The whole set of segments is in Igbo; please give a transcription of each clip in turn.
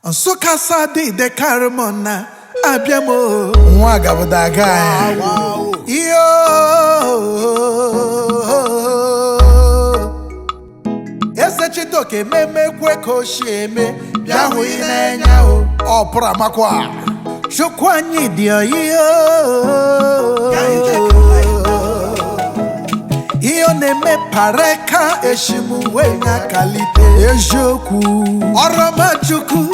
Nsukka sadi de karmona abiamo nwa gabudaga iyo ese chitoke meme kwe kosheme bia hu inenya o pura makwa Chukwu anyi dio iyo neme pareka eshimu wenya kalite ejoku oroma Chukwu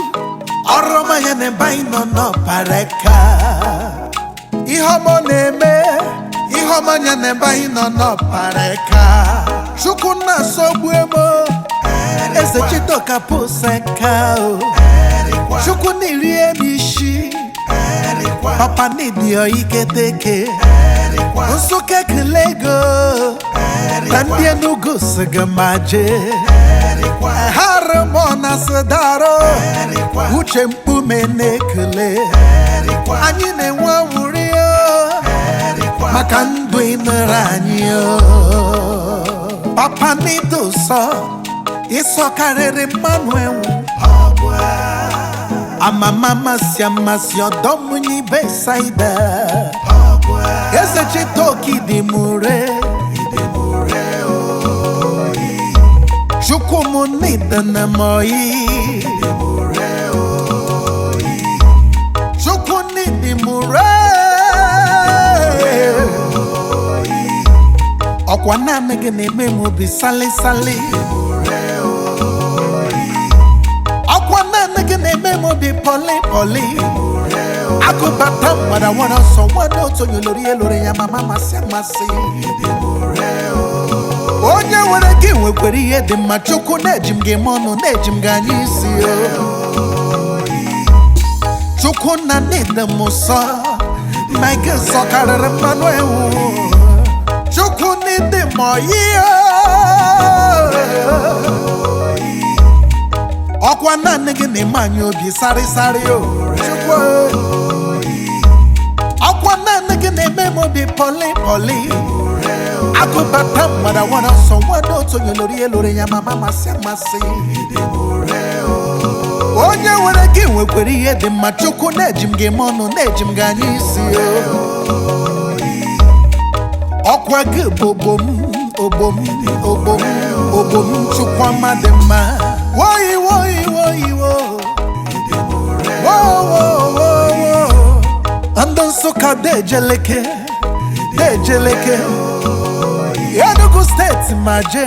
oroma yene baino no pareka ihomo neme ihomo yene baino no pareka Chukwu na sobuemo eze chitoka puseka Chukwu nirie mishi papa nidio iketeke Nsukka kelego Tandi Enugu State Haramona Sadaro Uche Nkpume nekele Anyi ne-enwe wurio Maka ndụ inere anyị Papa nido so Iso karịrị mmanụ enwu Amama si amasi odomu ni besaida Eze chitoki di mure Chukwu mu nida na moi Chukwu nidi mure Okwa nane gene memo bi sali sali Okwa nane gene memo bi poli poli Ako batam wada wana so wado to lori ya mama masi Onye were gi nwekwere ihe dị mma Chukwu na-eji m gị mọnụ na-eji m gị anya isi Chukwu na nide m ụsọ na ike nsọ karịrị mmanụ ewu Chukwu nide m oyi ọkwa naanị gị na-eme anyị obi sarịsarị Chukwu ọkwa naanị gị na-eme m obi poli poli Akubata mwada wana so wado to lori ya mama masi Onye were gi nwekwere ihe dị mma Chukwu na-eji m gị mọnụ na-eji m gị anya isi Ọkwa gị bụ obom Chukwu ama dị mma Woyi Ndị Nsukka dejeleke Enugu State maje